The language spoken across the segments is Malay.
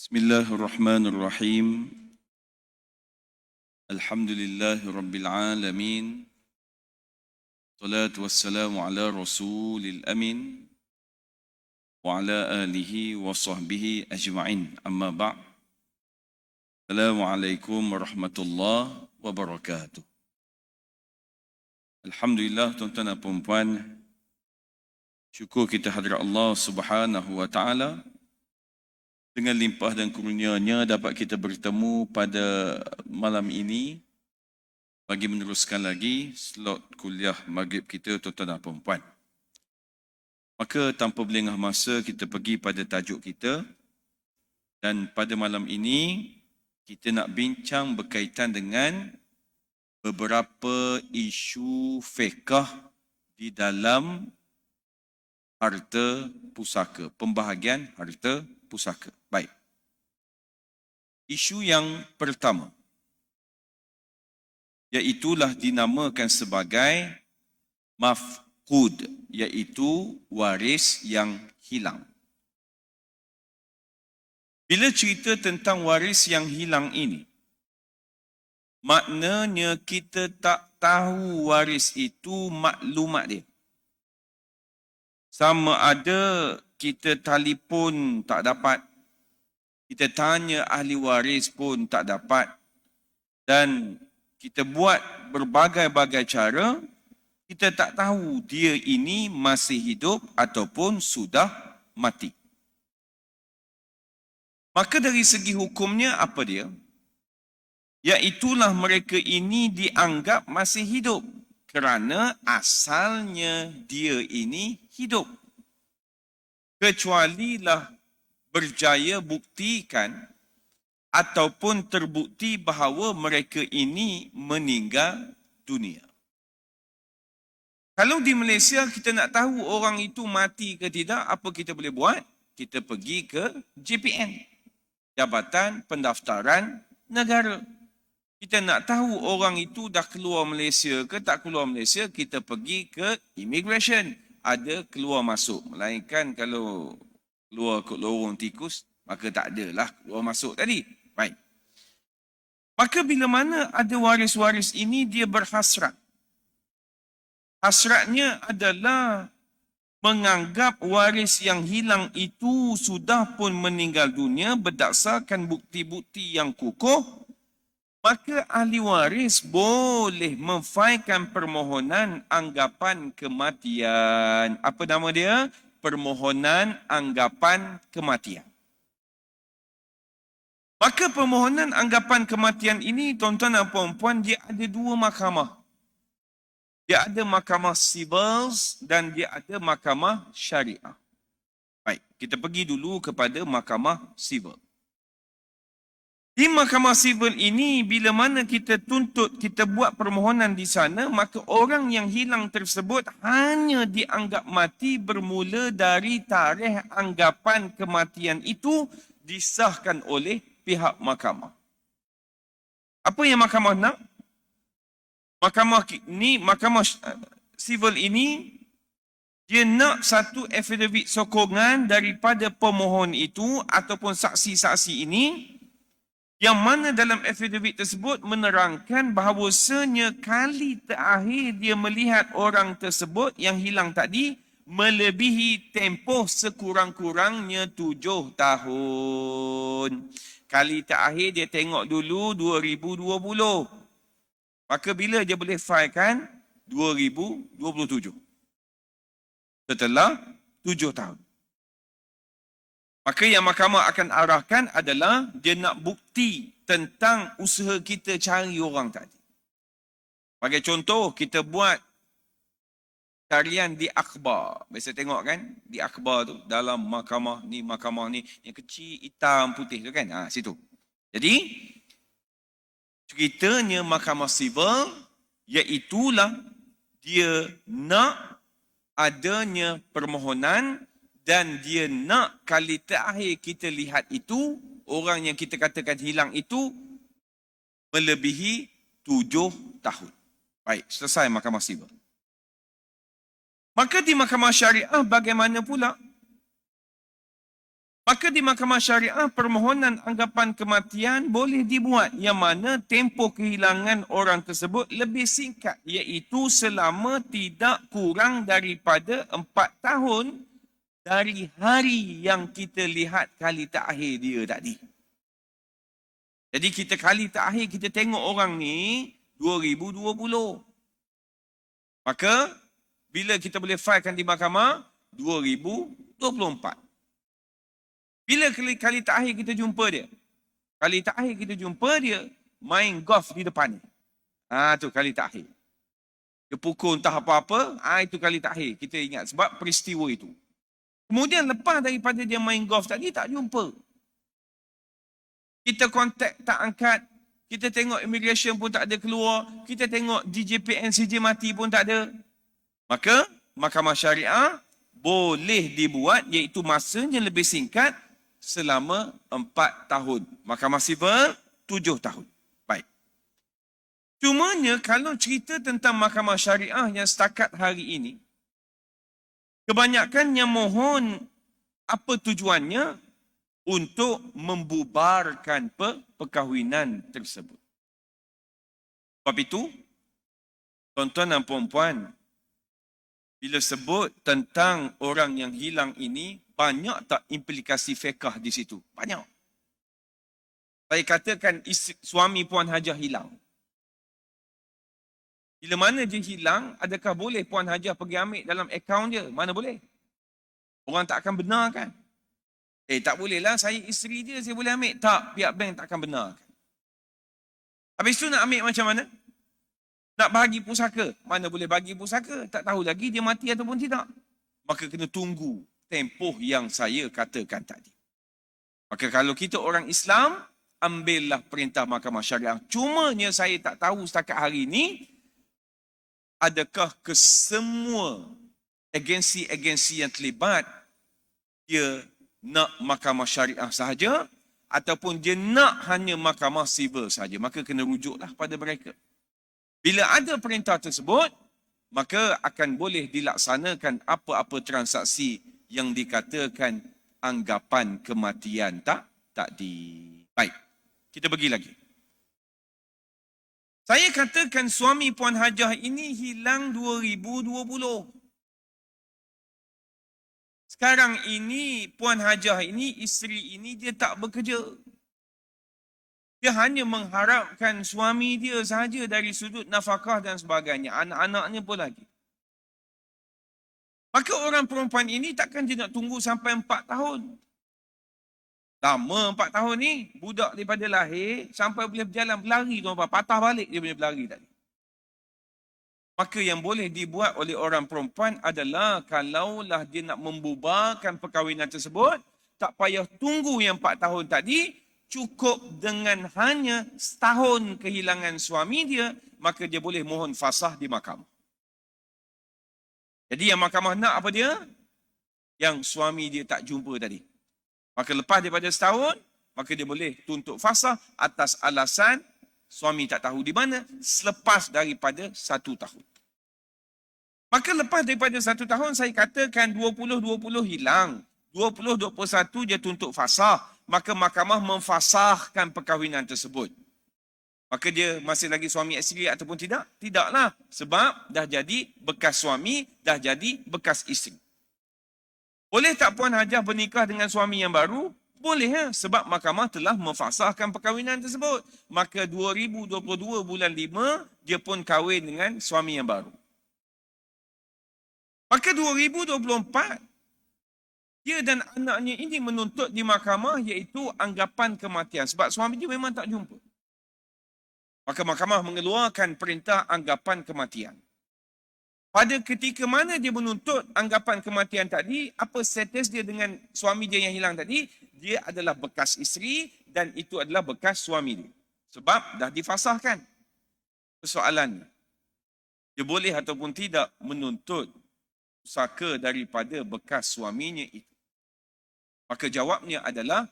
Bismillahirrahmanirrahim. Alhamdulillahi Rabbil Alamin. Salatu wassalamu ala Rasulil Amin. Wa ala alihi wa sahbihi ajma'in. Amma ba'. Assalamualaikum warahmatullahi wabarakatuh. Alhamdulillah tuan-tuan dan puan-puan. Syukur kita hadirat Allah Subhanahu wa ta'ala. Dengan limpah dan kurnianya dapat kita bertemu pada malam ini bagi meneruskan lagi slot kuliah maghrib kita tuan-tuan dan puan-puan. Maka tanpa berlengah masa kita pergi pada tajuk kita, dan pada malam ini kita nak bincang berkaitan dengan beberapa isu fiqh di dalam harta pusaka, pembahagian harta pusaka. Baik. Isu yang pertama, iaitulah dinamakan sebagai mafqud, iaitu waris yang hilang. Bila cerita tentang waris yang hilang ini, maknanya kita tak tahu waris itu maklumat dia. Sama ada kita telefon tak dapat, kita tanya ahli waris pun tak dapat, dan kita buat berbagai-bagai cara, kita tak tahu dia ini masih hidup ataupun sudah mati. Maka dari segi hukumnya apa dia? Iaitulah mereka ini dianggap masih hidup kerana asalnya dia ini hidup. Kecualilah berjaya buktikan ataupun terbukti bahawa mereka ini meninggal dunia. Kalau di Malaysia kita nak tahu orang itu mati ke tidak, apa kita boleh buat? Kita pergi ke JPN, Jabatan Pendaftaran Negara. Kita nak tahu orang itu dah keluar Malaysia ke tak keluar Malaysia, kita pergi ke immigration. Ada keluar masuk. Melainkan kalau keluar ke lorong tikus, maka tak adalah keluar masuk tadi. Baik. Maka bila mana ada waris-waris ini, dia berhasrat. Hasratnya adalah menganggap waris yang hilang itu sudah pun meninggal dunia berdasarkan bukti-bukti yang kukuh. Maka ahli waris boleh memfailkan permohonan anggapan kematian. Apa nama dia? Permohonan anggapan kematian. Maka permohonan anggapan kematian ini, tuan-tuan dan puan-puan, dia ada dua mahkamah. Dia ada mahkamah sivil dan dia ada mahkamah syariah. Baik, kita pergi dulu kepada mahkamah sivil. Di mahkamah sivil ini, bila mana kita tuntut, kita buat permohonan di sana, maka orang yang hilang tersebut hanya dianggap mati bermula dari tarikh anggapan kematian itu disahkan oleh pihak mahkamah. Apa yang mahkamah nak? Mahkamah sivil ini, dia nak satu affidavit sokongan daripada pemohon itu ataupun saksi-saksi ini, yang mana dalam affidavit tersebut menerangkan bahawasanya kali terakhir dia melihat orang tersebut yang hilang tadi melebihi tempoh sekurang-kurangnya 7 tahun. Kali terakhir dia tengok dulu 2020. Maka bila dia boleh filekan? 2027. Setelah 7 tahun. Maka yang mahkamah akan arahkan adalah dia nak bukti tentang usaha kita cari orang tadi. Sebagai contoh, kita buat carian di akhbar. Biasa tengok kan, di akhbar tu, dalam mahkamah ni, yang kecil, hitam, putih tu kan, situ. Jadi, ceritanya mahkamah sivil, iaitulah dia nak adanya permohonan dan dia nak kali terakhir kita lihat itu, orang yang kita katakan hilang itu, melebihi 7 tahun. Baik, selesai mahkamah sivil. Maka di mahkamah syariah bagaimana pula? Maka di mahkamah syariah, permohonan anggapan kematian boleh dibuat yang mana tempoh kehilangan orang tersebut lebih singkat, iaitu selama tidak kurang daripada 4 tahun dari hari yang kita lihat kali terakhir dia tadi. Jadi kita kali terakhir kita tengok orang ni 2020. Maka bila kita boleh filekan di mahkamah 2024. Bila kali terakhir kita jumpa dia? Kali terakhir kita jumpa dia main golf di depan. Tu kali terakhir. Dia pukul entah apa-apa, itu kali terakhir kita ingat sebab peristiwa itu. Kemudian lepas daripada dia main golf tadi tak jumpa. Kita kontak tak angkat, kita tengok immigration pun tak ada keluar, kita tengok DJP NCJ mati pun tak ada. Maka mahkamah syariah boleh dibuat iaitu masanya lebih singkat selama 4 tahun. Mahkamah sivil 7 tahun. Baik. Cumanya kalau cerita tentang mahkamah syariah yang setakat hari ini, kebanyakan yang mohon apa tujuannya? Untuk membubarkan perkahwinan tersebut. Sebab itu, tuan-tuan dan puan-puan, bila sebut tentang orang yang hilang ini, banyak tak implikasi fiqh di situ? Banyak. Saya katakan suami Puan Hajah hilang. Bila mana dia hilang, adakah boleh Puan Hajah pergi ambil dalam akaun dia? Mana boleh? Orang tak akan benarkan. Tak bolehlah, saya isteri dia, saya boleh ambil. Tak, pihak bank tak akan benarkan. Habis tu nak ambil macam mana? Nak bahagi pusaka. Mana boleh bagi pusaka? Tak tahu lagi dia mati ataupun tidak. Maka kena tunggu tempoh yang saya katakan tadi. Maka kalau kita orang Islam, ambillah perintah mahkamah syariah. Cumanya saya tak tahu setakat hari ini, adakah kesemua agensi-agensi yang terlibat, dia nak mahkamah syariah sahaja ataupun dia nak hanya mahkamah sivil sahaja. Maka kena rujuklah pada mereka. Bila ada perintah tersebut, maka akan boleh dilaksanakan apa-apa transaksi yang dikatakan anggapan kematian tadi. Baik, kita pergi lagi. Saya katakan suami Puan Hajah ini hilang 2020. Sekarang ini, Puan Hajah ini, isteri ini, dia tak bekerja. Dia hanya mengharapkan suami dia sahaja dari sudut nafkah dan sebagainya. Anak-anaknya pun lagi. Maka orang perempuan ini takkan dia nak tunggu sampai 4 tahun. Lama 4 tahun ni, budak daripada lahir sampai boleh berjalan, berlari. Patah balik dia punya berlari tadi. Maka yang boleh dibuat oleh orang perempuan adalah kalaulah dia nak membubarkan perkahwinan tersebut, tak payah tunggu yang 4 tahun tadi, cukup dengan hanya setahun kehilangan suami dia, maka dia boleh mohon fasah di mahkamah. Jadi yang mahkamah nak apa dia? Yang suami dia tak jumpa tadi. Maka lepas daripada setahun, maka dia boleh tuntut fasah atas alasan suami tak tahu di mana selepas daripada 1 tahun. Maka lepas daripada 1 tahun, saya katakan 20-20 hilang. 20-21 dia tuntut fasah. Maka mahkamah memfasahkan perkahwinan tersebut. Maka dia masih lagi suami isteri ataupun tidak? Tidaklah. Sebab dah jadi bekas suami, dah jadi bekas isteri. Boleh tak Puan Hajah bernikah dengan suami yang baru? Boleh ya, sebab mahkamah telah memfasahkan perkahwinan tersebut. Maka 2022 bulan 5, dia pun kahwin dengan suami yang baru. Maka 2024, dia dan anaknya ini menuntut di mahkamah iaitu anggapan kematian. Sebab suami dia memang tak jumpa. Maka mahkamah mengeluarkan perintah anggapan kematian. Pada ketika mana dia menuntut anggapan kematian tadi, apa status dia dengan suami dia yang hilang tadi? Dia adalah bekas isteri dan itu adalah bekas suami dia. Sebab dah difasahkan. Persoalannya, dia boleh ataupun tidak menuntut pusaka daripada bekas suaminya itu. Maka jawabnya adalah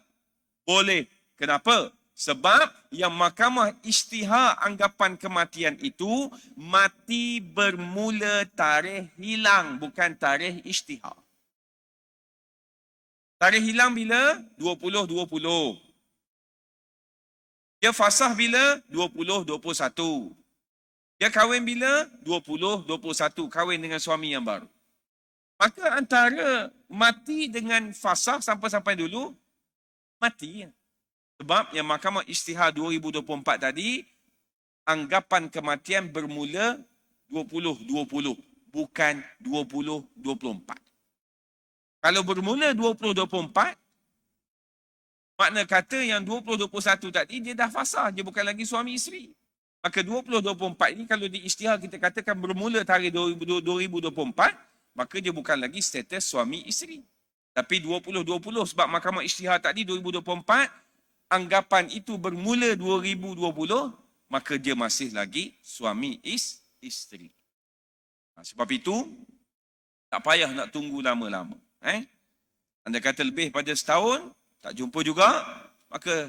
boleh. Kenapa? Sebab yang mahkamah isytihar anggapan kematian itu mati bermula tarikh hilang, bukan tarikh isytihar. Tarikh hilang bila? 20-20. Dia fasah bila? 20-21. Dia kahwin bila? 20-21. Kahwin dengan suami yang baru. Maka antara mati dengan fasah sampai dulu, mati. Sebab yang Mahkamah Isytihad 2024 tadi, anggapan kematian bermula 20-20. Bukan 20-24. Kalau bermula 20-24, makna kata yang 20-21 tadi dia dah fasah, dia bukan lagi suami isteri. Maka 20-24 ini kalau di isytihad kita katakan bermula tarikh 2024, maka dia bukan lagi status suami isteri. Tapi 20-20 sebab Mahkamah Isytihad tadi 2024, anggapan itu bermula 2020, maka dia masih lagi suami isteri. Sebab itu, tak payah nak tunggu lama-lama. Anda kata lebih pada setahun, tak jumpa juga, maka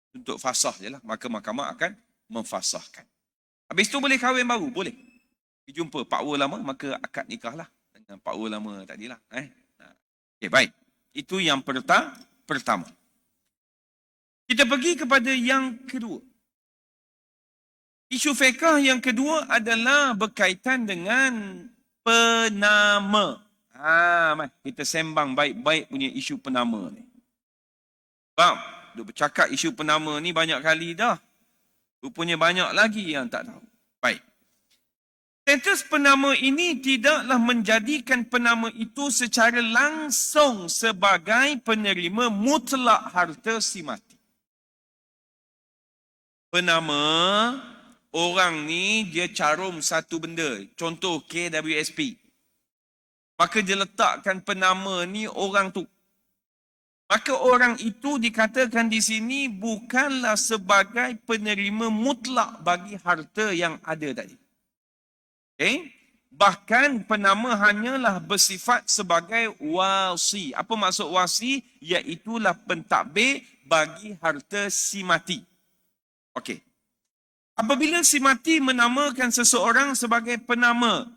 untuk fasah je lah. Maka mahkamah akan memfasahkan. Habis tu boleh kahwin baru? Boleh. Jumpa pakwa lama, maka akad nikah lah. Dengan pakwa lama tadilah. Okay, baik. Itu yang pertama. Kita pergi kepada yang kedua. Isu fiqh yang kedua adalah berkaitan dengan penama. Kita sembang baik-baik punya isu penama ni. Sebab duk bercakap isu penama ni banyak kali dah. Rupanya banyak lagi yang tak tahu. Baik. Status penama ini tidaklah menjadikan penama itu secara langsung sebagai penerima mutlak harta si mati. Penama, orang ni dia carum satu benda. Contoh KWSP. Maka dia letakkan penama ni orang tu. Maka orang itu dikatakan di sini bukanlah sebagai penerima mutlak bagi harta yang ada tadi. Okay? Bahkan penama hanyalah bersifat sebagai wasi. Apa maksud wasi? Iaitulah pentadbir bagi harta si mati. Okey. Apabila si mati menamakan seseorang sebagai penama,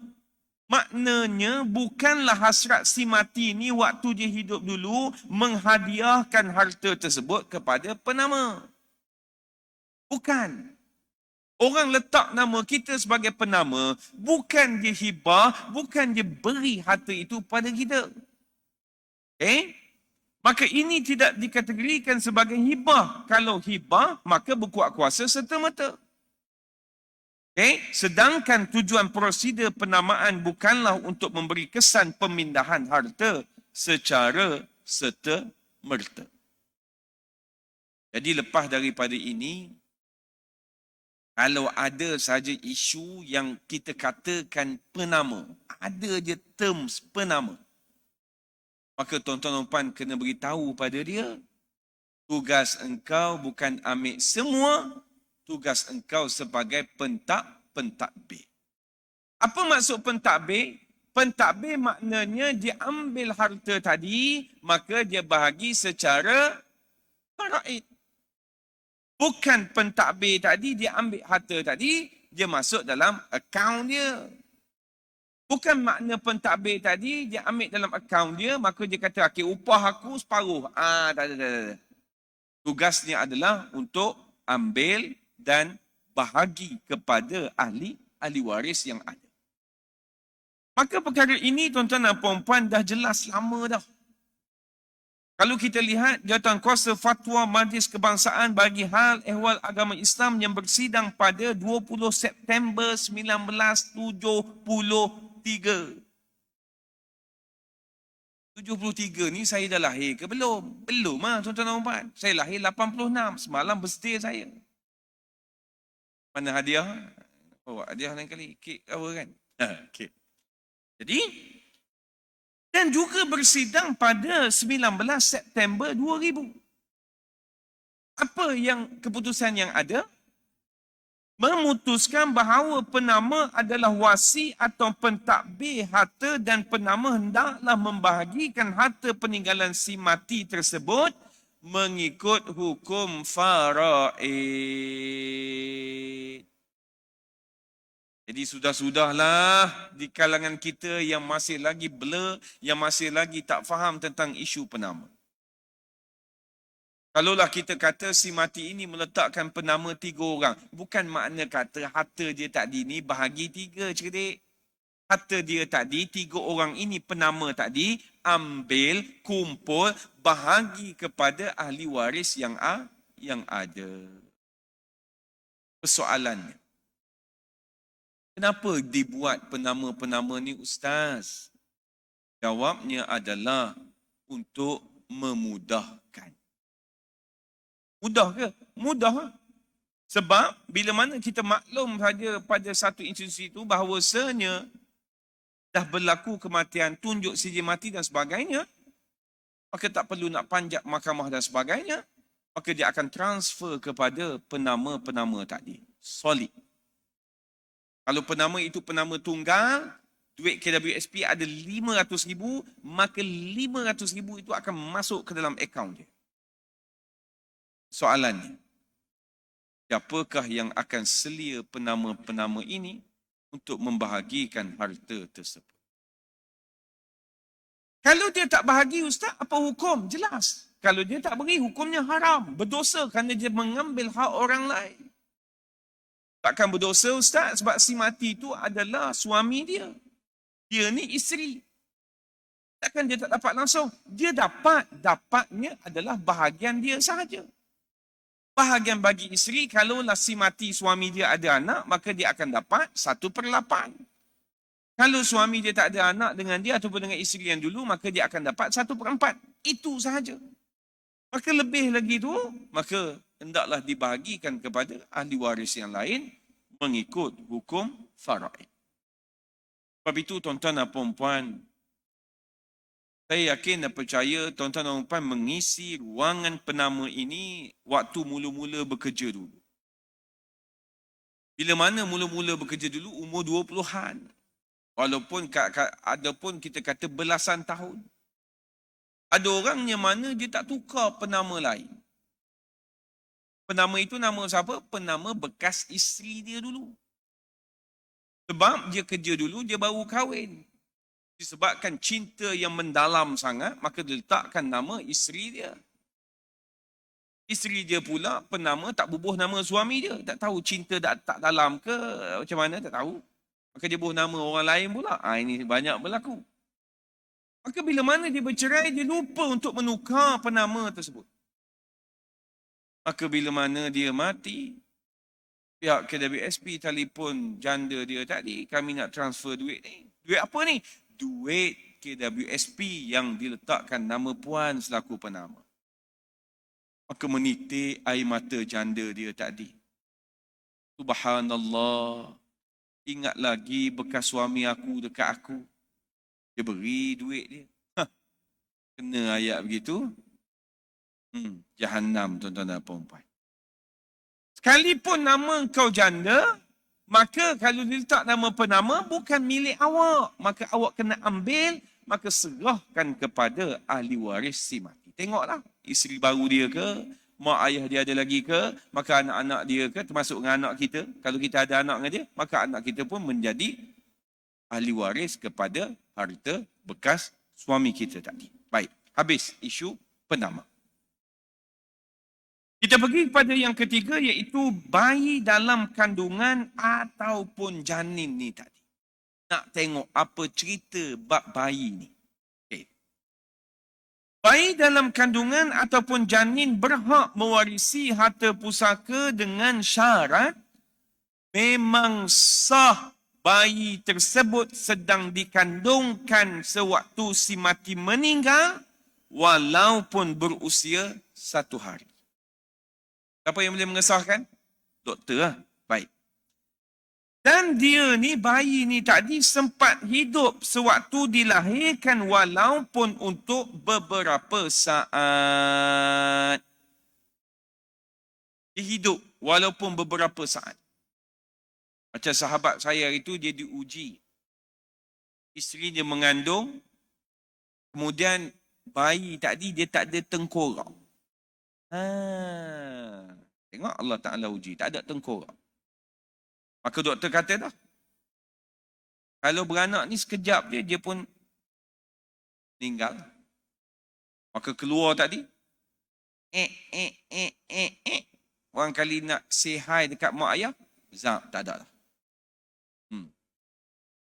maknanya bukanlah hasrat si mati ni waktu dia hidup dulu menghadiahkan harta tersebut kepada penama. Bukan. Orang letak nama kita sebagai penama, bukan dia hibah, bukan dia beri harta itu pada kita. Maka ini tidak dikategorikan sebagai hibah. Kalau hibah, maka berkuat kuasa serta-merta. Sedangkan tujuan prosedur penamaan bukanlah untuk memberi kesan pemindahan harta secara serta-merta. Jadi lepas daripada ini, kalau ada saja isu yang kita katakan penama, ada je terms penama, maka tuan-tuan dan puan kena beritahu pada dia, tugas engkau bukan ambil semua, tugas engkau sebagai pentadbir. Apa maksud pentadbir? Pentadbir maknanya dia ambil harta tadi, maka dia bahagi secara faraid. Bukan pentadbir tadi, dia ambil harta tadi, dia masuk dalam akaun dia. Bukan makna pentadbir tadi, dia ambil dalam akaun dia, maka dia kata, okay, upah aku separuh. Tak. Tugasnya adalah untuk ambil dan bahagi kepada ahli waris yang ada. Maka perkara ini tuan-tuan dan puan-puan dah jelas lama dah. Kalau kita lihat Jawatankuasa Fatwa Majlis Kebangsaan bagi Hal Ehwal Agama Islam yang bersidang pada 20 September 1973. 73 ni saya dah lahir ke belum? Belum lah tuan-tuan dan puan. Saya lahir 86. Semalam birthday saya. Mana hadiah? Bawa hadiah lain kali. Kek apa kan? Kek. Jadi, dan juga bersidang pada 19 September 2000. Apa yang keputusan yang ada? Memutuskan bahawa penama adalah wasi atau pentadbir harta dan penama hendaklah membahagikan harta peninggalan si mati tersebut mengikut hukum faraid. Jadi sudah-sudahlah di kalangan kita yang masih lagi blur, yang masih lagi tak faham tentang isu penama. Kalaulah kita kata si mati ini meletakkan penama 3 orang, bukan makna kata harta dia tadi ni bahagi 3, cerdik. Harta dia tadi, 3 orang ini penama tadi, ambil, kumpul, bahagi kepada ahli waris yang ada. Persoalannya, kenapa dibuat penama-penama ni, Ustaz? Jawabnya adalah untuk memudahkan. Mudah ke? Mudah. Sebab bila mana kita maklum saja pada satu institusi itu bahawasanya dah berlaku kematian, tunjuk sijil mati dan sebagainya, maka tak perlu nak panjat mahkamah dan sebagainya, maka dia akan transfer kepada penama-penama tadi. Solid. Kalau penama itu penama tunggal, duit KWSP ada 500,000, maka 500,000 itu akan masuk ke dalam akaun dia. Soalannya, siapakah yang akan selia penama-penama ini untuk membahagikan harta tersebut? Kalau dia tak bahagi, Ustaz, apa hukum? Jelas. Kalau dia tak beri, hukumnya haram. Berdosa kerana dia mengambil hak orang lain. Takkan berdosa, Ustaz, sebab si mati itu adalah suami dia. Dia ni isteri. Takkan dia tak dapat langsung? Dia dapat. Dapatnya adalah bahagian dia sahaja. Bahagian bagi isteri, kalaulah si mati suami dia ada anak, maka dia akan dapat 1/8. Kalau suami dia tak ada anak dengan dia ataupun dengan isteri yang dulu, maka dia akan dapat 1/4. Itu sahaja. Maka lebih lagi tu, maka hendaklah dibahagikan kepada ahli waris yang lain mengikut hukum faraid. Sebab itu tuan-tuan dan puan-puan, saya yakin dan percaya tuan-tuan dan puan mengisi ruangan penama ini waktu mula-mula bekerja dulu. Bila mana mula-mula bekerja dulu, umur 20-an. Walaupun ada pun kita kata belasan tahun. Ada orang yang mana dia tak tukar penama lain. Penama itu nama siapa? Penama bekas isteri dia dulu. Sebab dia kerja dulu, dia baru kahwin. Disebabkan cinta yang mendalam sangat, maka dia letakkan nama isteri dia. Isteri dia pula penama tak bubuh nama suami dia. Tak tahu cinta tak dalam ke macam mana, tak tahu. Maka dia bubuh nama orang lain pula. Ini banyak berlaku. Maka bila mana dia bercerai, dia lupa untuk menukar penama tersebut. Maka bila mana dia mati, pihak KWSP telefon janda dia tadi, kami nak transfer duit ni. Duit apa ni? Duit KWSP yang diletakkan nama puan selaku penama. Maka menitik air mata janda dia tadi. Subhanallah. Ingat lagi bekas suami aku dekat aku. Dia beri duit dia. Kena ayat begitu. Jahannam, tuan-tuan dan puan-puan. Sekalipun nama kau janda, maka kalau diletak nama penama bukan milik awak. Maka awak kena ambil, maka serahkan kepada ahli waris si mati. Tengoklah, isteri baru dia ke, mak ayah dia ada lagi ke, maka anak-anak dia ke, termasuk dengan anak kita. Kalau kita ada anak dengan dia, maka anak kita pun menjadi ahli waris kepada harta bekas suami kita tadi. Baik, habis isu penama. Kita pergi kepada yang ketiga, iaitu bayi dalam kandungan ataupun janin ni tadi. Nak tengok apa cerita bab bayi ni. Okay. Bayi dalam kandungan ataupun janin berhak mewarisi harta pusaka dengan syarat memang sah bayi tersebut sedang dikandungkan sewaktu si mati meninggal walaupun berusia 1 hari. Siapa yang boleh mengesahkan? Doktor lah. Baik. Dan dia ni, bayi ni tadi sempat hidup sewaktu dilahirkan walaupun untuk beberapa saat. Dia hidup walaupun beberapa saat. Macam sahabat saya itu, dia diuji. Isteri dia mengandung, kemudian bayi tadi dia tak ada tengkorak. Tengok Allah Ta'ala uji, tak ada tengkorak. Maka doktor kata dah, Kalau beranak ni sekejap dia pun meninggal. Maka keluar tadi, orang kali nak say hi dekat mak ayah, zap, tak ada lah.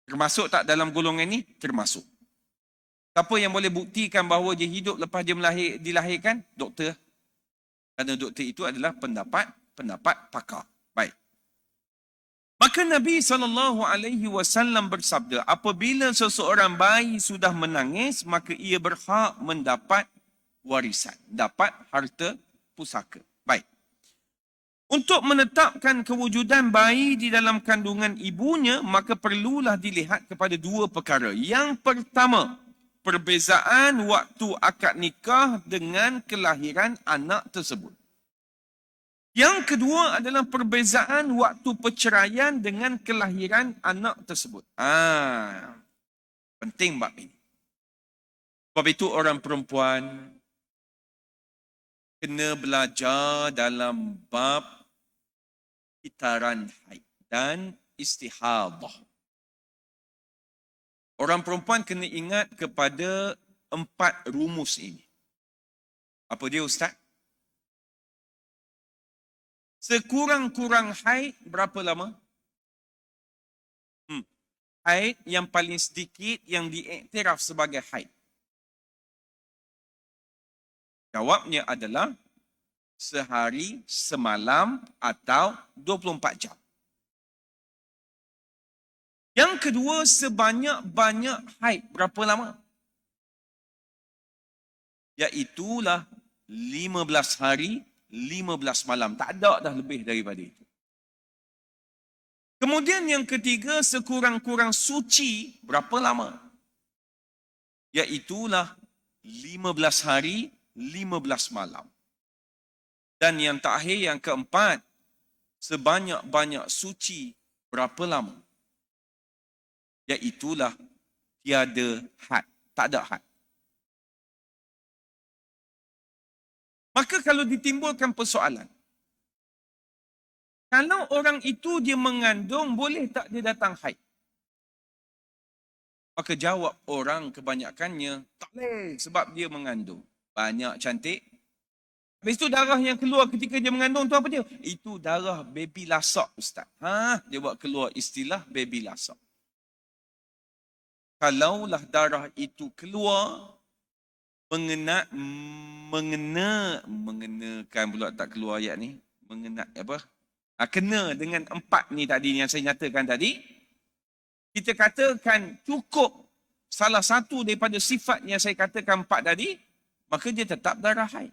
Termasuk tak dalam golongan ni? Termasuk. Siapa yang boleh buktikan bahawa dia hidup lepas dia dilahirkan? Doktor. Kerana doktor itu adalah pendapat pakar. Baik. Maka Nabi SAW bersabda, apabila seseorang bayi sudah menangis, maka ia berhak mendapat warisan, dapat harta pusaka. Baik. Untuk menetapkan kewujudan bayi di dalam kandungan ibunya, maka perlulah dilihat kepada dua perkara. Yang pertama, perbezaan waktu akad nikah dengan kelahiran anak tersebut. Yang kedua adalah perbezaan waktu perceraian dengan kelahiran anak tersebut. Penting bab ini. Sebab itu orang perempuan kena belajar dalam bab itaran haid dan istihadah. Orang perempuan kena ingat kepada 4 rumus ini. Apa dia, Ustaz? Sekurang-kurang haid berapa lama? Haid yang paling sedikit yang diiktiraf sebagai haid. Jawabnya adalah sehari, semalam atau 24 jam. Yang kedua, sebanyak-banyak haid berapa lama? Iaitulah 15 hari, 15 malam. Tak ada dah lebih daripada itu. Kemudian yang ketiga, sekurang-kurang suci berapa lama? Iaitulah 15 hari, 15 malam. Dan yang terakhir, yang keempat, sebanyak-banyak suci berapa lama? Iaitulah tiada had, tak ada had. Maka kalau ditimbulkan persoalan, kalau orang itu dia mengandung, boleh tak dia datang haid? Maka jawab orang kebanyakannya, tak boleh sebab dia mengandung. Banyak cantik. Habis itu darah yang keluar ketika dia mengandung tu apa dia? Itu darah baby lasak, Ustaz. Dia buat keluar istilah baby lasak. Kalaulah darah itu keluar, mengenakan pula tak keluar ayat ni. Kena dengan 4 ni tadi yang saya nyatakan tadi. Kita katakan cukup salah satu daripada sifat yang saya katakan 4 tadi, maka dia tetap darah haid.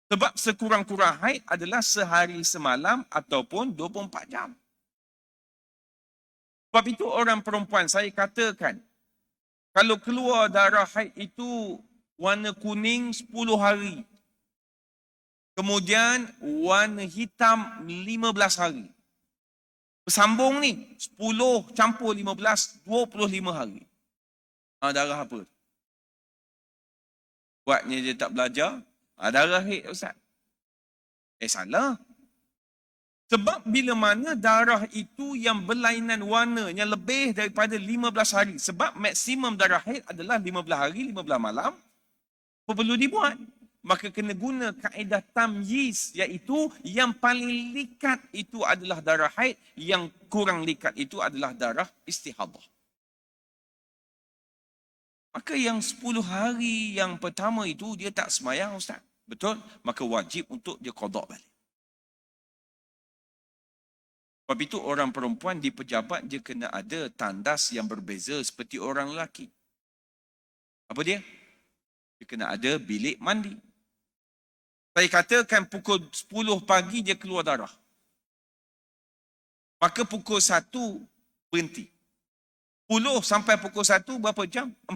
Sebab sekurang-kurang haid adalah sehari semalam ataupun 24 jam. Sebab itu orang perempuan, saya katakan, kalau keluar darah haid itu warna kuning 10 hari. Kemudian warna hitam 15 hari. Bersambung ni, 10 campur 15, 25 hari. Darah apa? Buatnya dia tak belajar. Darah haid, Ustaz. Salah. Sebab bila mana darah itu yang berlainan warna yang lebih daripada 15 hari. Sebab maksimum darah haid adalah 15 hari, 15 malam. Apa perlu dibuat? Maka kena guna kaedah tamyiz, iaitu yang paling likat itu adalah darah haid, yang kurang likat itu adalah darah istihadah. Maka yang 10 hari yang pertama itu dia tak semayang, Ustaz. Betul? Maka wajib untuk dia qada balik. Sebab itu orang perempuan di pejabat dia kena ada tandas yang berbeza seperti orang lelaki. Apa dia? Dia kena ada bilik mandi. Saya katakan pukul 10 pagi dia keluar darah. Maka pukul 1 berhenti. 10 sampai pukul 1 berapa jam? 4.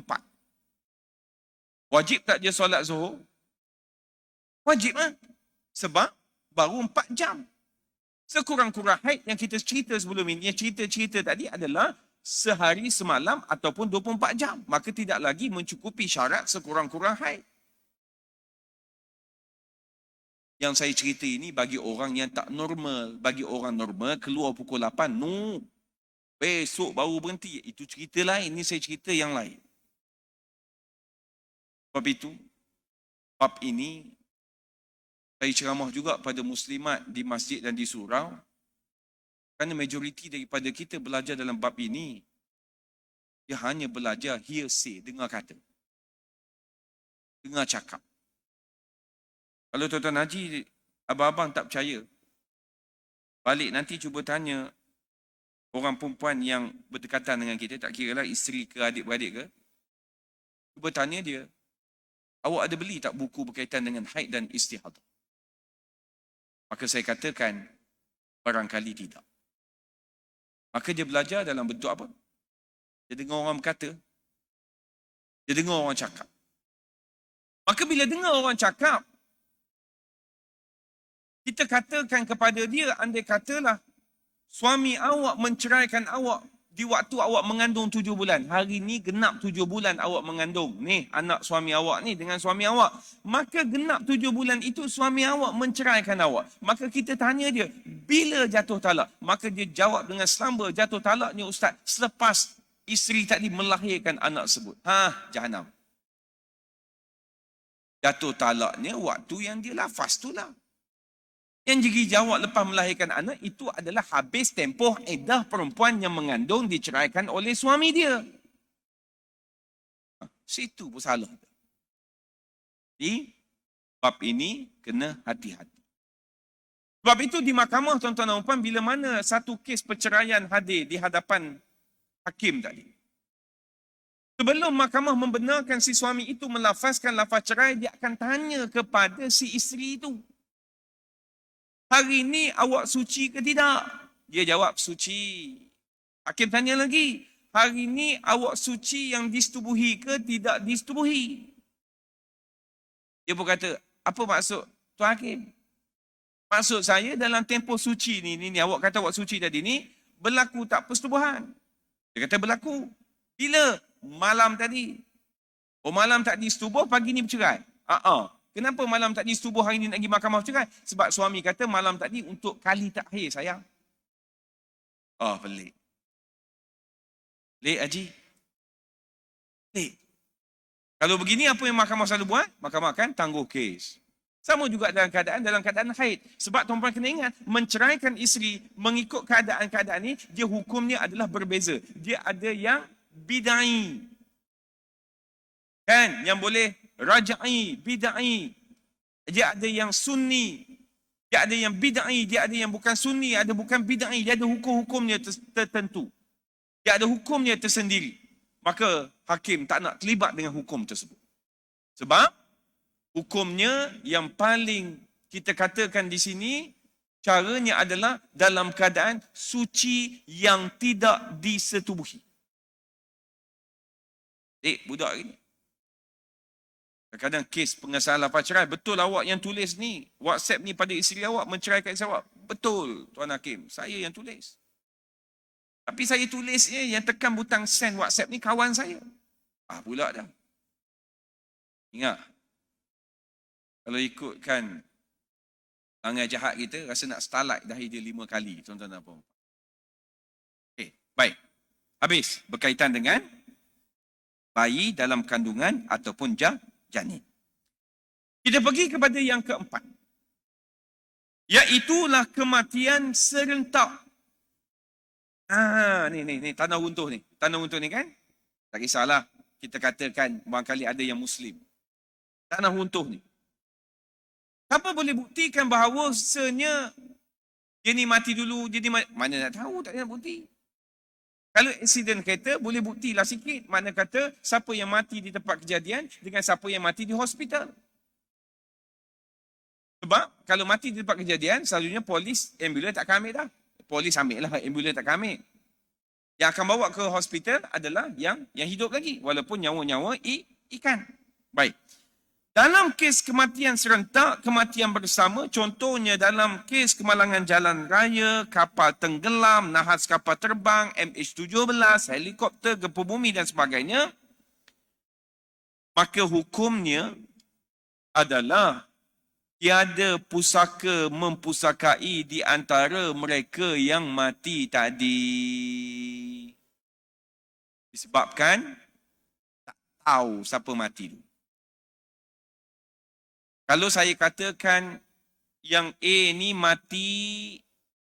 Wajib tak dia solat zuhur? Wajib lah. Sebab baru 4 jam. Sekurang-kurang haid yang kita cerita sebelum ini, yang cerita-cerita tadi adalah sehari semalam ataupun 24 jam. Maka tidak lagi mencukupi syarat sekurang-kurang haid. Yang saya cerita ini bagi orang yang tak normal. Bagi orang normal keluar pukul 8. No. Besok baru berhenti. Itu cerita lain. Ini saya cerita yang lain. Sebab itu, bab ini, saya ceramah juga pada muslimat di masjid dan di surau. Kerana majoriti daripada kita belajar dalam bab ini, dia hanya belajar hearsay, dengar kata. Dengar cakap. Kalau tuan-tuan haji, abang-abang tak percaya, balik nanti cuba tanya orang perempuan yang berdekatan dengan kita, tak kira lah isteri ke adik-beradik ke, cuba tanya dia, awak ada beli tak buku berkaitan dengan haid dan istihadah? Maka saya katakan, barangkali tidak. Maka dia belajar dalam bentuk apa? Dia dengar orang berkata, dia dengar orang cakap. Maka bila dengar orang cakap, kita katakan kepada dia, andai katalah suami awak menceraikan awak di waktu awak mengandung 7 bulan. Hari ni genap 7 bulan awak mengandung. Ni anak suami awak ni dengan suami awak. Maka genap 7 bulan itu suami awak menceraikan awak. Maka kita tanya dia, bila jatuh talak? Maka dia jawab dengan selamba, jatuh talaknya ustaz selepas isteri tadi melahirkan anak tersebut. Jahanam. Jatuh talaknya waktu yang dia lafaz tu lah. Yang jadi jawab lepas melahirkan anak itu adalah habis tempoh iddah perempuan yang mengandung diceraikan oleh suami dia. Situ pun salah. Di bab ini kena hati-hati. Sebab itu di mahkamah tuan-tuan dan puan, bila mana satu kes perceraian hadir di hadapan hakim tadi, sebelum mahkamah membenarkan si suami itu melafazkan lafaz cerai, dia akan tanya kepada si isteri itu, hari ini awak suci ke tidak? Dia jawab suci. Hakim tanya lagi, hari ini awak suci yang disetubuhi ke tidak disetubuhi? Dia pun kata, apa maksud Tuan Hakim? Maksud saya dalam tempoh suci ni awak kata awak suci tadi ni, berlaku tak persetubuhan? Dia kata berlaku. Bila? Malam tadi. Oh, malam tak disetubuh, pagi ni bercerai? Kenapa malam tadi setubuh, hari ni nak pergi mahkamah cerai? Sebab suami kata malam tadi untuk kali terakhir sayang. Pelik. Pelik Haji. Pelik. Kalau begini apa yang mahkamah selalu buat? Mahkamah akan tangguh kes. Sama juga dalam keadaan haid. Sebab tuan-tuan kena ingat, menceraikan isteri mengikut keadaan-keadaan ni, dia hukumnya adalah berbeza. Dia ada yang bid'ai. Kan? Yang boleh rajai, bid'ai. Dia ada yang sunni, dia ada yang bid'ai, dia ada yang bukan sunni, ada bukan bid'ai, dia ada hukum-hukumnya tertentu. Dia ada hukumnya tersendiri. Maka hakim tak nak terlibat dengan hukum tersebut. Sebab hukumnya yang paling kita katakan di sini, caranya adalah dalam keadaan suci yang tidak disetubuhi. Budak ini. Kadang-kadang kes pengesahan lafaz cerai, betul awak yang tulis ni, WhatsApp ni pada isteri awak, menceraikan isteri awak? Betul, Tuan Hakim, saya yang tulis. Tapi saya tulisnya yang tekan butang send WhatsApp ni kawan saya. Pula dah. Ingat, kalau ikutkan perangai jahat kita, rasa nak starlight dahi dia 5 kali, tuan-tuan dan puan. Okey, baik. Habis, berkaitan dengan bayi dalam kandungan ataupun janin. Kita pergi kepada yang keempat. Iaitulah kematian serentak. Ni tanah runtuh ni. Tanah runtuh ni kan? Tak kisahlah. Kita katakan barangkali ada yang Muslim. Tanah runtuh ni. Siapa boleh buktikan bahawa sebenarnya dia ni mati dulu, dia ni mati. Mana nak tahu, tak ada bukti. Kalau insiden kereta, boleh buktilah sikit. Mana kata siapa yang mati di tempat kejadian dengan siapa yang mati di hospital. Sebab kalau mati di tempat kejadian, selalunya polis, ambulans tak akan ambil dah. Polis ambil lah, ambulans tak akan ambil. Yang akan bawa ke hospital adalah yang hidup lagi. Walaupun nyawa-nyawa ikan. Baik. Dalam kes kematian serentak, kematian bersama, contohnya dalam kes kemalangan jalan raya, kapal tenggelam, nahas kapal terbang, MH17, helikopter, gempa bumi dan sebagainya, maka hukumnya adalah tiada pusaka mempusakai di antara mereka yang mati tadi. Disebabkan tak tahu siapa mati tu. Kalau saya katakan yang A ni mati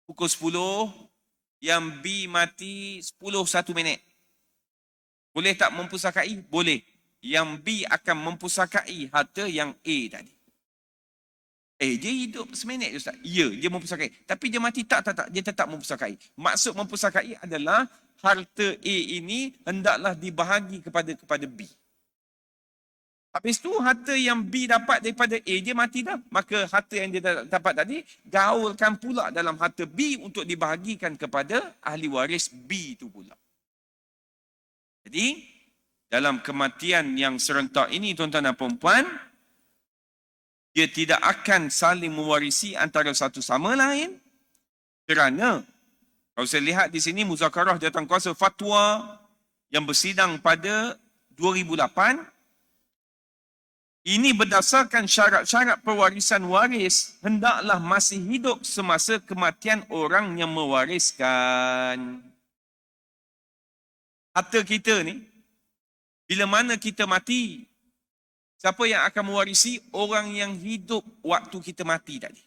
pukul 10, yang B mati 10:01. Boleh tak mempusakai? Boleh. Yang B akan mempusakai harta yang A tadi. Dia hidup seminit je Ustaz. Ya, dia mempusakai. Tapi dia mati tak. Dia tetap mempusakai. Maksud mempusakai adalah harta A ini hendaklah dibahagi kepada B. Habis tu harta yang B dapat daripada A, dia mati dah. Maka harta yang dia dapat tadi, gaulkan pula dalam harta B untuk dibahagikan kepada ahli waris B tu pula. Jadi, dalam kematian yang serentak ini, tuan-tuan dan puan-puan, dia tidak akan saling mewarisi antara satu sama lain kerana, kalau saya lihat di sini, Muzakarah Jawatankuasa Fatwa yang bersidang pada 2008, ini berdasarkan syarat-syarat pewarisan waris hendaklah masih hidup semasa kematian orang yang mewariskan. Harta kita ni, bila mana kita mati, siapa yang akan mewarisi? Orang yang hidup waktu kita mati tadi.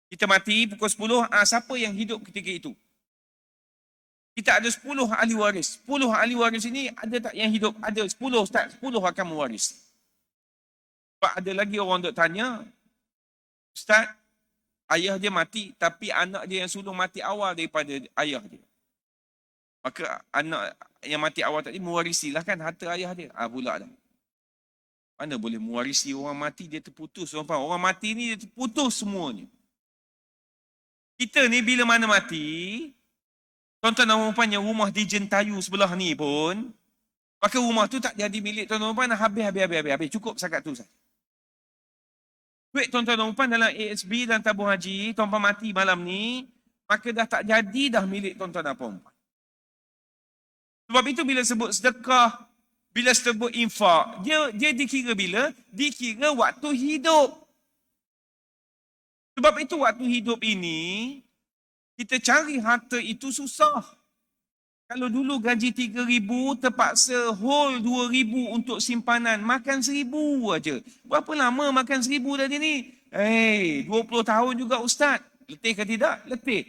Kita mati pukul 10, siapa yang hidup ketika itu? Kita ada 10 ahli waris. 10 ahli waris ini ada tak yang hidup? Ada 10 Ustaz. 10 akan mewaris. Sebab ada lagi orang duk tanya, Ustaz, ayah dia mati tapi anak dia yang sulung mati awal daripada ayah dia. Maka anak yang mati awal tadi mewarisilah kan harta ayah dia. Pula dah. Mana boleh mewarisi orang mati dia terputus. Orang mati ni dia terputus semuanya. Kita ni bila mana mati, tuan-tuan dan puan yang rumah di Jentayu sebelah ni pun, maka rumah tu tak jadi milik tuan-tuan dan puan, habis. Cukup sangat tu saja. Duit tuan-tuan dan puan dalam ASB dan tabung haji, tuan-tuan mati malam ni, maka dah tak jadi dah milik tuan-tuan dan puan. Sebab itu bila sebut sedekah, bila sebut infak, dia dikira bila? Dikira waktu hidup. Sebab itu waktu hidup ini, kita cari harta itu susah. Kalau dulu gaji 3,000, terpaksa hold 2,000 untuk simpanan. Makan 1,000 aja. Berapa lama makan 1,000 tadi ni? 20 tahun juga Ustaz. Letih ke tidak? Letih.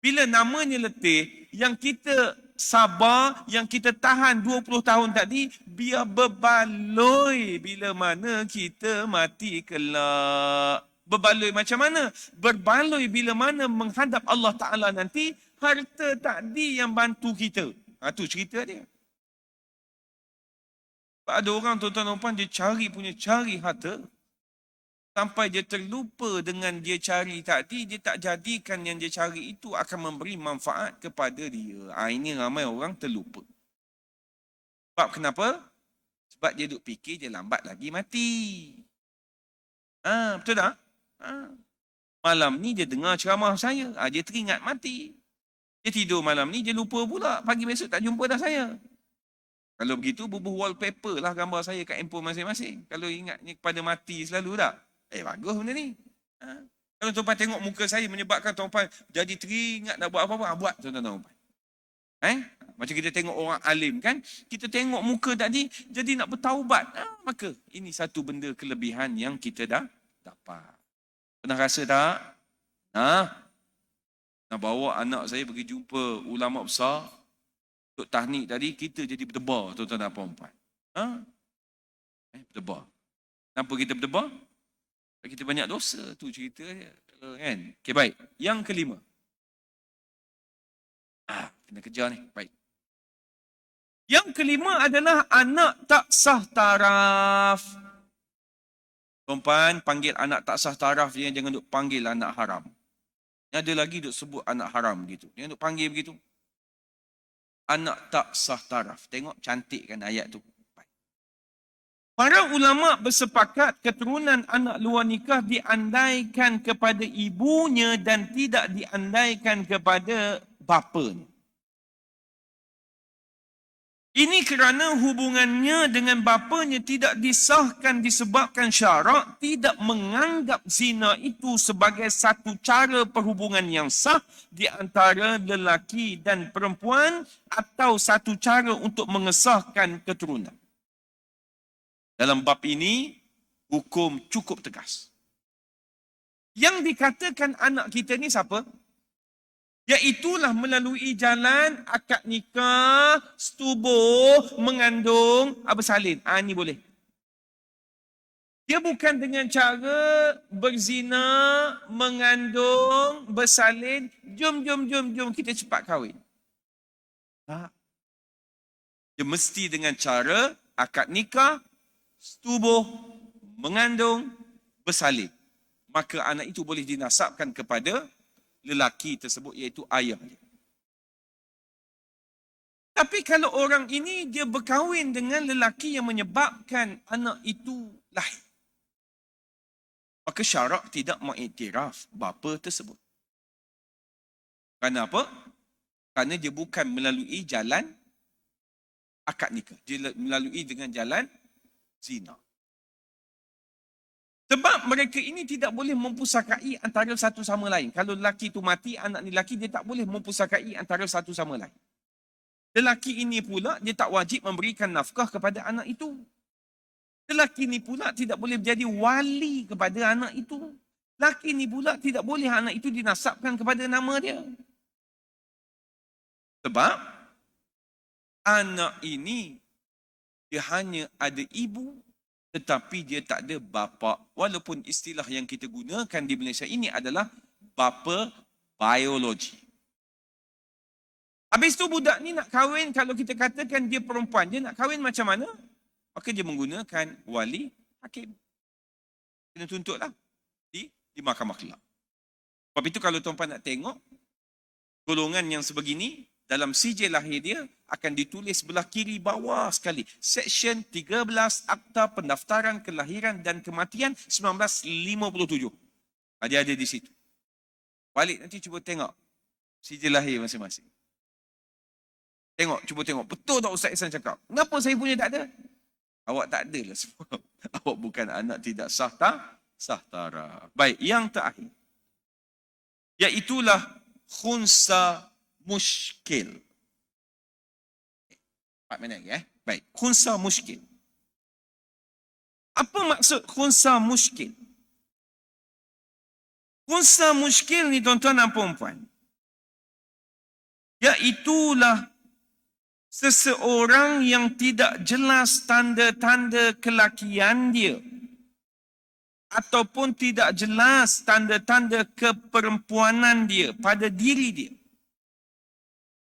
Bila namanya letih, yang kita sabar, yang kita tahan 20 tahun tadi, biar berbaloi bila mana kita mati kelak. Berbaloi macam mana? Berbaloi bila mana menghadap Allah Ta'ala nanti, harta tadi yang bantu kita. Tu cerita dia. Ada orang tuan-tuan dan puan, dia cari harta, sampai dia terlupa dengan dia cari tadi, dia tak jadikan yang dia cari itu akan memberi manfaat kepada dia. Ini ramai orang terlupa. Sebab kenapa? Sebab dia duk fikir dia lambat lagi mati. Betul tak? Malam ni dia dengar ceramah saya, dia teringat mati. Dia tidur malam ni, dia lupa pula. Pagi besok tak jumpa dah saya. Kalau begitu, bubuh wallpaper lah gambar saya kat handphone masing-masing. Kalau ingatnya kepada mati selalu tak? Bagus benda ni. Kalau tuan-tuan tengok muka saya menyebabkan tuan-tuan jadi teringat nak buat apa-apa, buat tuan-tuan. Macam kita tengok orang alim kan, kita tengok muka tadi jadi nak bertaubat. Maka ini satu benda kelebihan yang kita dah dapat. Pernah rasa tak? Nak bawa anak saya pergi jumpa ulama besar untuk tahnik tadi, kita jadi berdebar tuan-tuan dan puan-puan. Berdebar. Kenapa kita berdebar? Kita banyak dosa, tu cerita dia. Kan? Okey, baik. Yang kelima. Kena kejar ni. Baik. Yang kelima adalah anak tak sah taraf. Tuan-tuan, panggil anak tak sah taraf dia, jangan duk panggil anak haram. Ada lagi duk sebut anak haram gitu. Jangan duk panggil begitu. Anak tak sah taraf. Tengok cantik kan ayat tu. Para ulama bersepakat keturunan anak luar nikah diandaikan kepada ibunya dan tidak diandaikan kepada bapanya. Ini kerana hubungannya dengan bapanya tidak disahkan disebabkan syarak tidak menganggap zina itu sebagai satu cara perhubungan yang sah di antara lelaki dan perempuan atau satu cara untuk mengesahkan keturunan. Dalam bab ini, hukum cukup tegas. Yang dikatakan anak kita ni siapa? Iaitulah melalui jalan akad nikah, setubuh, mengandung, bersalin. Ini boleh. Dia bukan dengan cara berzina, mengandung, bersalin, jom kita cepat kahwin. Tak. Dia mesti dengan cara akad nikah, setubuh, mengandung, bersalin. Maka anak itu boleh dinasabkan kepada lelaki tersebut, iaitu ayah dia. Tapi kalau orang ini dia berkahwin dengan lelaki yang menyebabkan anak itu lahir, maka syarak tidak mengiktiraf bapa tersebut. Kenapa? Kerana dia bukan melalui jalan akad nikah. Dia melalui dengan jalan zina. Sebab mereka ini tidak boleh mempusakai antara satu sama lain. Kalau lelaki itu mati, anak ni lelaki, dia tak boleh mempusakai antara satu sama lain. Lelaki ini pula, dia tak wajib memberikan nafkah kepada anak itu. Lelaki ini pula tidak boleh menjadi wali kepada anak itu. Lelaki ini pula tidak boleh anak itu dinasabkan kepada nama dia. Sebab anak ini dia hanya ada ibu tetapi dia tak ada bapa. Walaupun istilah yang kita gunakan di Malaysia ini adalah bapa biologi. Habis tu budak ni nak kahwin, kalau kita katakan dia perempuan, dia nak kahwin macam mana? Maka dia menggunakan wali hakim. Kena tuntutlah di mahkamah kelab. Sebab itu kalau tuan-tuan nak tengok, golongan yang sebegini, dalam sijil lahir dia akan ditulis sebelah kiri bawah sekali. Seksyen 13 Akta Pendaftaran Kelahiran dan Kematian 1957. Dia ada di situ. Balik nanti cuba tengok sijil lahir masing-masing. Cuba tengok. Betul tak Ustaz Ihsan cakap? Kenapa saya punya tak ada? Awak tak ada lah semua. Awak bukan anak tidak sah taraf. Baik, yang terakhir. Iaitulah khunsa muskil. 4 minit lagi. Baik, khunsa muskil. Apa maksud khunsa muskil? Khunsa muskil ni tuan-tuan dan puan-puan, iaitulah seseorang yang tidak jelas tanda-tanda kelakian dia ataupun tidak jelas tanda-tanda keperempuanan dia pada diri dia.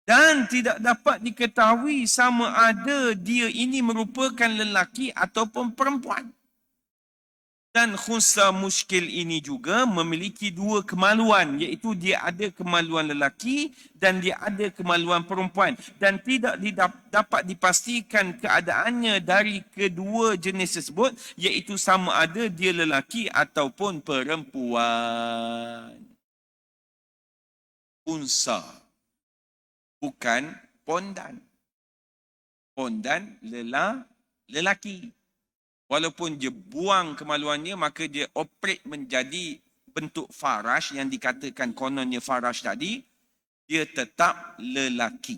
Dan tidak dapat diketahui sama ada dia ini merupakan lelaki ataupun perempuan. Dan khunsa muskil ini juga memiliki dua kemaluan, iaitu dia ada kemaluan lelaki dan dia ada kemaluan perempuan. Dan tidak dapat dipastikan keadaannya dari kedua jenis tersebut, iaitu sama ada dia lelaki ataupun perempuan. Unsa, bukan pondan. Pondan lelaki. Walaupun dia buang kemaluannya, maka dia operate menjadi bentuk farash yang dikatakan kononnya farash tadi, dia tetap lelaki.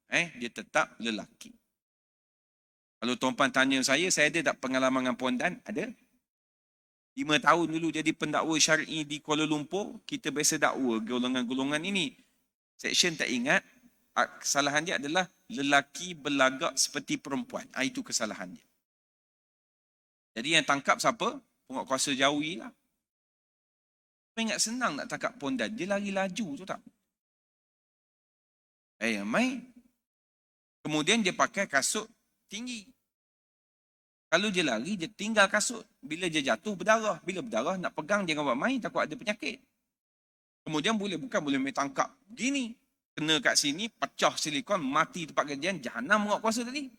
Dia tetap lelaki. Kalau tuan-tuan tanya saya ada tak pengalaman dengan pondan? Ada. 5 tahun dulu jadi pendakwa syar'i di Kuala Lumpur, kita biasa dakwa golongan-golongan ini. Seksyen tak ingat, kesalahan dia adalah lelaki berlagak seperti perempuan. Itu kesalahan dia. Jadi yang tangkap siapa? Penguatkuasa Jawi lah. Ingat senang nak tangkap pondan. Dia lari laju tu tak? Mai. Kemudian dia pakai kasut tinggi. Kalau dia lari, dia tinggal kasut. Bila dia jatuh, berdarah. Bila berdarah, nak pegang jangan buat main, takut ada penyakit. Kemudian bukan boleh main tangkap gini. Kena kat sini, pecah silikon, mati tempat kejadian, jahanam menguat kuasa tadi.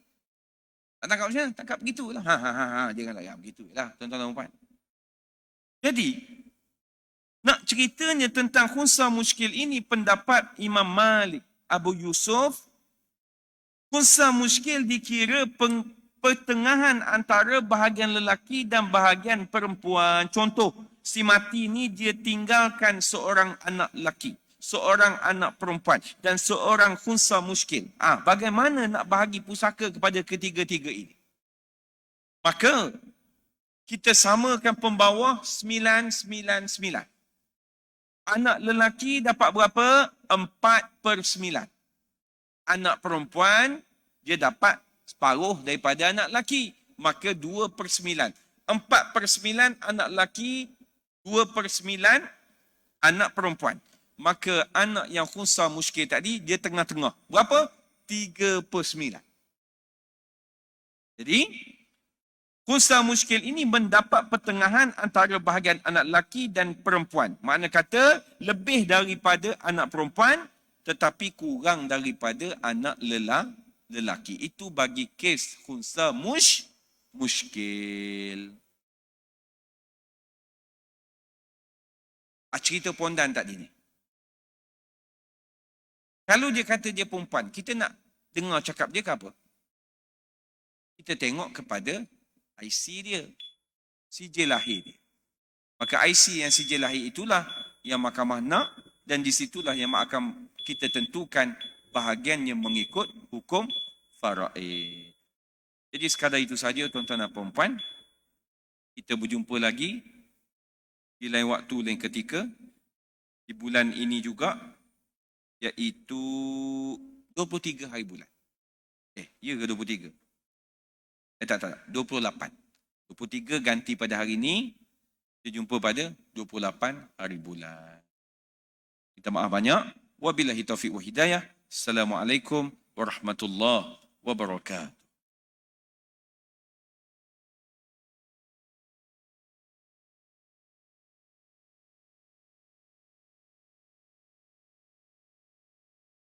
Tak tangkap macam mana? Tangkap begitulah. Janganlah ya, begitulah tuan-tuan dan puan. Jadi, nak ceritanya tentang khunsa muskil ini, pendapat Imam Malik, Abu Yusuf Khunsa muskil dikira pertengahan antara bahagian lelaki dan bahagian perempuan. Contoh, si mati ni dia tinggalkan seorang anak lelaki, seorang anak perempuan dan seorang khunsa muskil. Bagaimana nak bahagi pusaka kepada ketiga-tiga ini? Maka kita samakan pembawah 999. Anak lelaki dapat berapa? 4/9. Anak perempuan, dia dapat separuh daripada anak lelaki. Maka 2/9. 4/9 anak lelaki, 2/9 anak perempuan. Maka anak yang khunsa muskil tadi, dia tengah-tengah. Berapa? 3/9. Jadi, khunsa muskil ini mendapat pertengahan antara bahagian anak lelaki dan perempuan. Makna kata, lebih daripada anak perempuan, tetapi kurang daripada anak lelaki. Itu bagi kes khunsa muskil. Cerita pondan tadi ni. Kalau dia kata dia perempuan, kita nak dengar cakap dia ke apa? Kita tengok kepada IC dia, sijil lahir dia. Maka IC yang sijil lahir itulah yang mahkamah nak, dan di situlah yang akan kita tentukan bahagiannya mengikut hukum faraid. Jadi sekadar itu saja tuan-tuan dan puan-puan. Kita berjumpa lagi di lain waktu, lain ketika, di bulan ini juga, iaitu 23 hari bulan. Ya ke 23? Tak, 28. 23 ganti pada hari ini, kita jumpa pada 28 hari bulan. Minta maaf banyak. Wabillahi taufiq wa hidayah. Assalamualaikum warahmatullahi wabarakatuh.